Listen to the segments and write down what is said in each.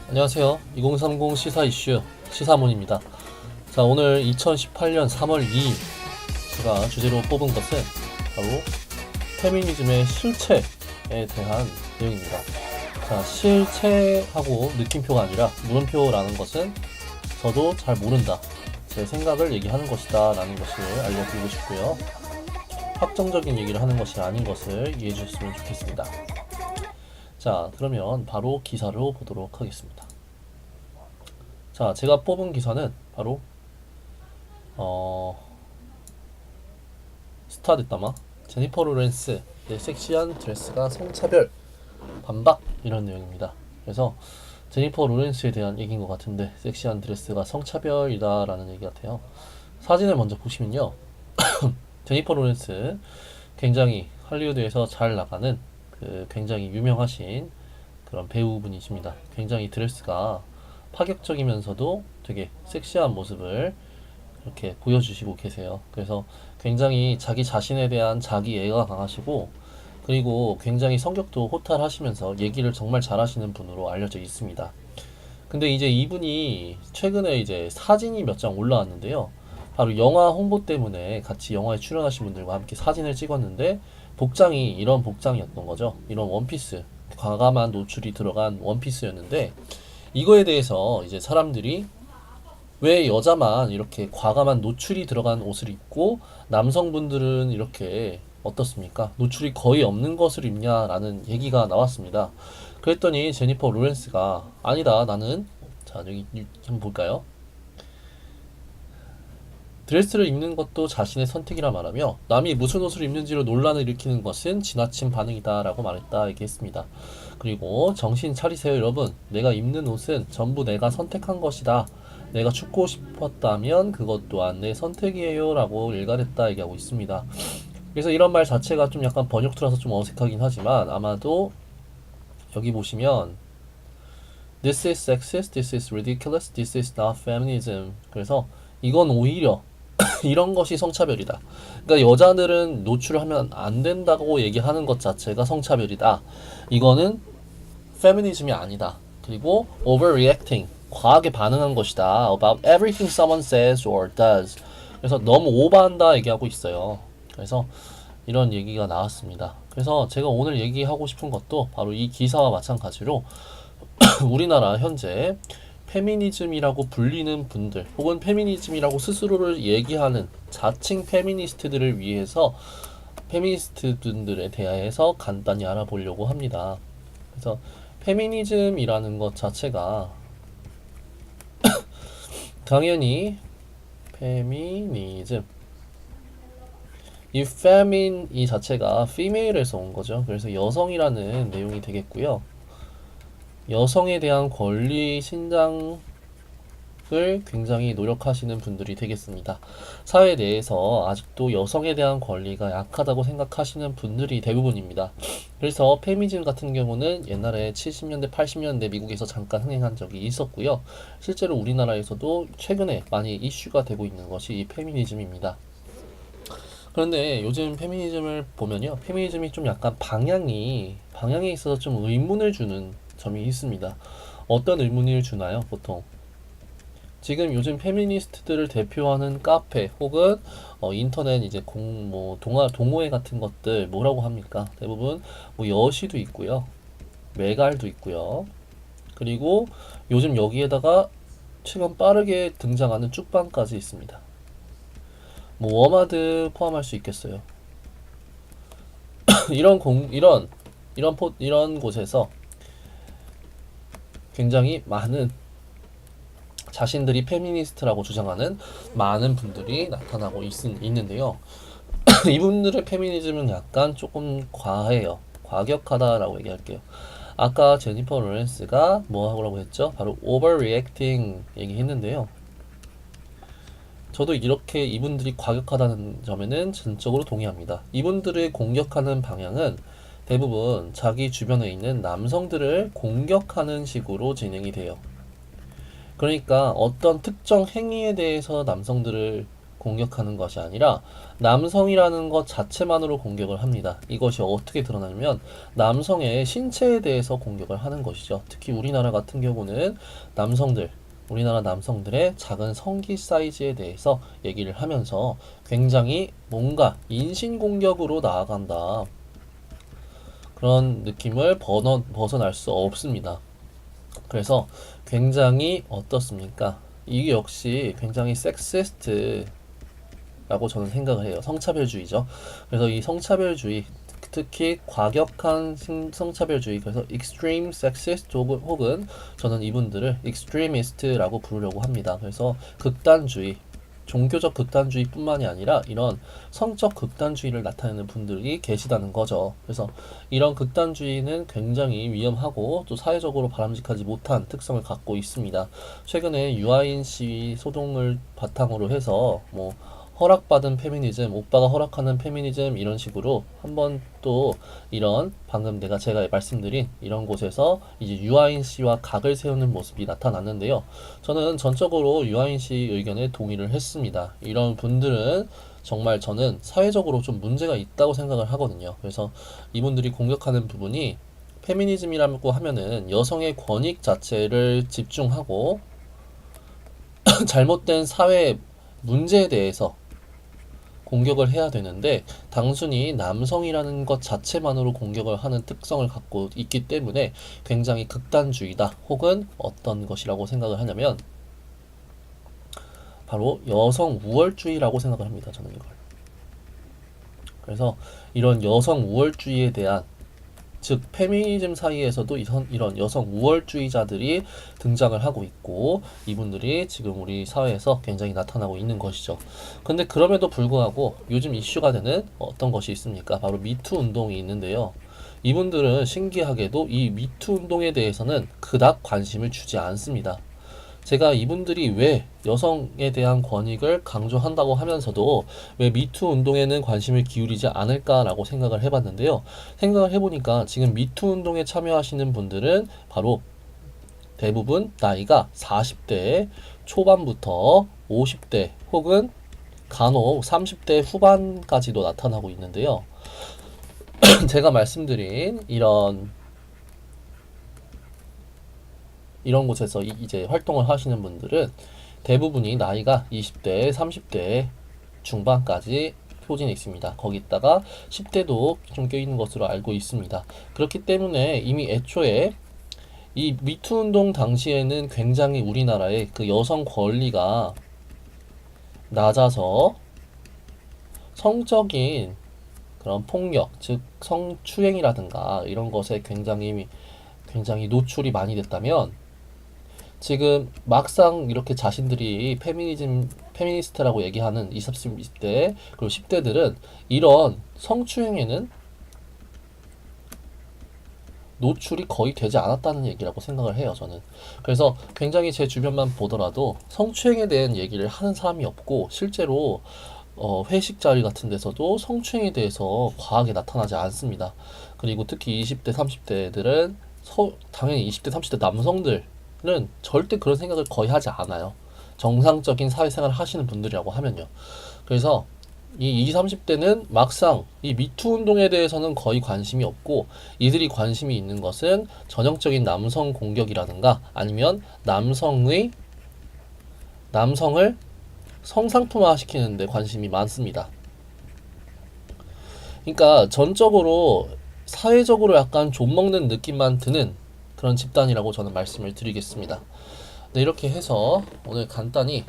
안녕하세요. 2030 시사 이슈 시사몬입니다. 자, 오늘 2018년 3월 2일 제가 주제로 뽑은 것은 바로 페미니즘의 실체에 대한 내용입니다. 자, 실체하고 느낌표가 아니라 물음표라는 것은 저도 잘 모른다, 제 생각을 얘기하는 것이다 라는 것을 알려드리고 싶고요. 확정적인 얘기를 하는 것이 아닌 것을 이해해 주셨으면 좋겠습니다. 자, 그러면 바로 기사로 보도록 하겠습니다. 자, 제가 뽑은 기사는 바로 스타드다마 제니퍼 로렌스의 섹시한 드레스가 성차별 반박, 이런 내용입니다. 그래서 제니퍼 로렌스에 대한 얘기인 것 같은데 섹시한 드레스가 성차별이다 라는 얘기 같아요. 사진을 먼저 보시면요, 제니퍼 로렌스 굉장히 할리우드에서 잘 나가는 굉장히 유명하신 그런 배우분이십니다. 굉장히 드레스가 파격적이면서도 되게 섹시한 모습을 이렇게 보여주시고 계세요. 그래서 굉장히 자기 자신에 대한 자기애가 강하시고, 그리고 굉장히 성격도 호탈하시면서 얘기를 정말 잘하시는 분으로 알려져 있습니다. 근데 이제 이분이 최근에 이제 사진이 몇 장 올라왔는데요. 바로 영화 홍보 때문에 같이 영화에 출연하신 분들과 함께 사진을 찍었는데 복장이 이런 복장이었던 거죠. 이런 원피스, 과감한 노출이 들어간 원피스였는데, 이거에 대해서 이제 사람들이 왜 여자만 이렇게 과감한 노출이 들어간 옷을 입고 남성분들은 이렇게 어떻습니까? 노출이 거의 없는 것을 입냐라는 얘기가 나왔습니다. 그랬더니 제니퍼 로렌스가 아니다, 나는, 자, 여기 한번 볼까요? 드레스를 입는 것도 자신의 선택이라 말하며 남이 무슨 옷을 입는지로 논란을 일으키는 것은 지나친 반응이다 라고 말했다 얘기했습니다. 그리고 정신 차리세요 여러분, 내가 입는 옷은 전부 내가 선택한 것이다, 내가 죽고 싶었다면 그것 또한 내 선택이에요 라고 일갈했다 얘기하고 있습니다. 그래서 이런 말 자체가 좀 약간 번역투라서 좀 어색하긴 하지만, 아마도 여기 보시면 This is sexist, this is ridiculous, this is not feminism, 그래서 이건 오히려 이런 것이 성차별이다. 그러니까 여자들은 노출을 하면 안 된다고 얘기하는 것 자체가 성차별이다. 이거는 페미니즘이 아니다. 그리고 overreacting, 과하게 반응한 것이다. About everything someone says or does. 그래서 너무 오버한다 얘기하고 있어요. 그래서 이런 얘기가 나왔습니다. 그래서 제가 오늘 얘기하고 싶은 것도 바로 이 기사와 마찬가지로 우리나라 현재 페미니즘이라고 불리는 분들, 혹은 페미니즘이라고 스스로를 얘기하는 자칭 페미니스트들을 위해서 페미니스트 분들에 대해서 간단히 알아보려고 합니다. 그래서 페미니즘이라는 것 자체가 당연히 페미니즘, 이 페민 이 자체가 female에서 온 거죠. 그래서 여성이라는 내용이 되겠고요. 여성에 대한 권리 신장을 굉장히 노력하시는 분들이 되겠습니다. 사회 내에서 아직도 여성에 대한 권리가 약하다고 생각하시는 분들이 대부분입니다. 그래서 페미니즘 같은 경우는 옛날에 70년대, 80년대 미국에서 잠깐 흥행한 적이 있었고요. 실제로 우리나라에서도 최근에 많이 이슈가 되고 있는 것이 이 페미니즘입니다. 그런데 요즘 페미니즘을 보면요, 페미니즘이 좀 약간 방향에 있어서 좀 의문을 주는 점이 있습니다. 어떤 의문을 주나요? 보통 지금 요즘 페미니스트들을 대표하는 카페 혹은 인터넷 이제 동호회 같은 것들 뭐라고 합니까? 대부분 뭐 여시도 있고요, 메갈도 있고요, 그리고 요즘 여기에다가 최근 빠르게 등장하는 쭉방까지 있습니다. 뭐 워마드 포함할 수 있겠어요. 이런 곳에서 굉장히 많은 자신들이 페미니스트라고 주장하는 많은 분들이 나타나고 있는데요. 이분들의 페미니즘은 약간 조금 과해요. 과격하다라고 얘기할게요. 아까 제니퍼 로렌스가 뭐 하라고 했죠? 바로 overreacting 얘기했는데요. 저도 이렇게 이분들이 과격하다는 점에는 전적으로 동의합니다. 이분들을 공격하는 방향은 대부분 자기 주변에 있는 남성들을 공격하는 식으로 진행이 돼요. 그러니까 어떤 특정 행위에 대해서 남성들을 공격하는 것이 아니라 남성이라는 것 자체만으로 공격을 합니다. 이것이 어떻게 드러나냐면 남성의 신체에 대해서 공격을 하는 것이죠. 특히 우리나라 같은 경우는 우리나라 남성들의 작은 성기 사이즈에 대해서 얘기를 하면서 굉장히 뭔가 인신공격으로 나아간다. 그런 느낌을 벗어날 수 없습니다. 그래서 굉장히 어떻습니까? 이게 역시 굉장히 섹시스트라고 저는 생각을 해요. 성차별주의죠. 그래서 이 성차별주의, 특히 과격한 성차별주의, 그래서 extreme sexist 혹은 저는 이분들을 extremist라고 부르려고 합니다. 그래서 극단주의, 종교적 극단주의뿐만이 아니라 이런 성적 극단주의를 나타내는 분들이 계시다는 거죠. 그래서 이런 극단주의는 굉장히 위험하고 또 사회적으로 바람직하지 못한 특성을 갖고 있습니다. 최근에 유아인 씨 소동을 바탕으로 해서 뭐 허락받은 페미니즘, 오빠가 허락하는 페미니즘 이런 식으로 한번 또 이런 방금 제가 말씀드린 이런 곳에서 이제 유아인 씨와 각을 세우는 모습이 나타났는데요. 저는 전적으로 유아인 씨 의견에 동의를 했습니다. 이런 분들은 정말 저는 사회적으로 좀 문제가 있다고 생각을 하거든요. 그래서 이분들이 공격하는 부분이 페미니즘이라고 하면은 여성의 권익 자체를 집중하고 잘못된 사회 문제에 대해서 공격을 해야 되는데 단순히 남성이라는 것 자체만으로 공격을 하는 특성을 갖고 있기 때문에 굉장히 극단주의다 혹은 어떤 것이라고 생각을 하냐면 바로 여성 우월주의라고 생각을 합니다. 저는 이걸. 그래서 이런 여성 우월주의에 대한 즉 페미니즘 사이에서도 이런 여성 우월주의자들이 등장을 하고 있고 이분들이 지금 우리 사회에서 굉장히 나타나고 있는 것이죠. 근데 그럼에도 불구하고 요즘 이슈가 되는 어떤 것이 있습니까? 바로 미투 운동이 있는데요. 이분들은 신기하게도 이 미투 운동에 대해서는 그닥 관심을 주지 않습니다. 제가 이분들이 왜 여성에 대한 권익을 강조한다고 하면서도 왜 미투 운동에는 관심을 기울이지 않을까라고 생각을 해봤는데요. 생각을 해보니까 지금 미투 운동에 참여하시는 분들은 바로 대부분 나이가 40대 초반부터 50대 혹은 간혹 30대 후반까지도 나타나고 있는데요. 제가 말씀드린 이런 곳에서 이제 활동을 하시는 분들은 대부분이 나이가 20대, 30대 중반까지 표진이 있습니다. 거기다가 10대도 좀 껴있는 것으로 알고 있습니다. 그렇기 때문에 이미 애초에 이 미투 운동 당시에는 굉장히 우리나라의 그 여성 권리가 낮아서 성적인 그런 폭력, 즉 성추행이라든가 이런 것에 굉장히 노출이 많이 됐다면 지금 막상 이렇게 자신들이 페미니스트라고 얘기하는 20, 30대 그리고 10대들은 이런 성추행에는 노출이 거의 되지 않았다는 얘기라고 생각을 해요, 저는. 그래서 굉장히 제 주변만 보더라도 성추행에 대한 얘기를 하는 사람이 없고 실제로 회식 자리 같은 데서도 성추행에 대해서 과하게 나타나지 않습니다. 그리고 특히 20대, 30대들은 당연히 20대, 30대 남성들은 절대 그런 생각을 거의 하지 않아요. 정상적인 사회생활을 하시는 분들이라고 하면요. 그래서 이 20, 30대는 막상 이 미투 운동에 대해서는 거의 관심이 없고 이들이 관심이 있는 것은 전형적인 남성 공격이라든가 아니면 남성을 성상품화 시키는 데 관심이 많습니다. 그러니까 전적으로 사회적으로 약간 좀먹는 느낌만 드는 그런 집단이라고 저는 말씀을 드리겠습니다. 네, 이렇게 해서 오늘 간단히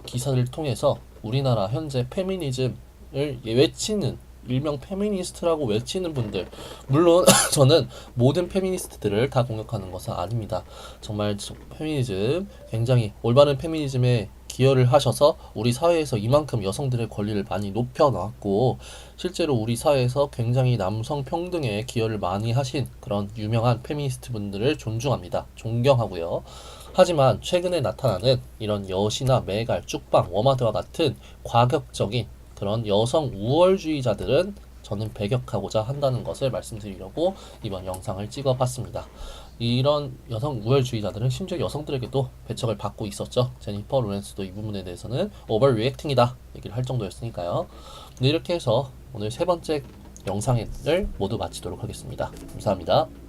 기사를 통해서 우리나라 현재 페미니즘을 외치는 일명 페미니스트라고 외치는 분들, 물론 저는 모든 페미니스트들을 다 공격하는 것은 아닙니다. 정말 페미니즘, 굉장히 올바른 페미니즘에 기여를 하셔서 우리 사회에서 이만큼 여성들의 권리를 많이 높여놨고 실제로 우리 사회에서 굉장히 남성 평등에 기여를 많이 하신 그런 유명한 페미니스트 분들을 존중합니다. 존경하고요. 하지만 최근에 나타나는 이런 여시나 메갈, 쭉방, 워마드와 같은 과격적인 그런 여성 우월주의자들은 저는 배격하고자 한다는 것을 말씀드리려고 이번 영상을 찍어봤습니다. 이런 여성 우월주의자들은 심지어 여성들에게도 배척을 받고 있었죠. 제니퍼 로렌스도 이 부분에 대해서는 오버리액팅이다 얘기를 할 정도였으니까요. 네, 이렇게 해서 오늘 세 번째 영상을 모두 마치도록 하겠습니다. 감사합니다.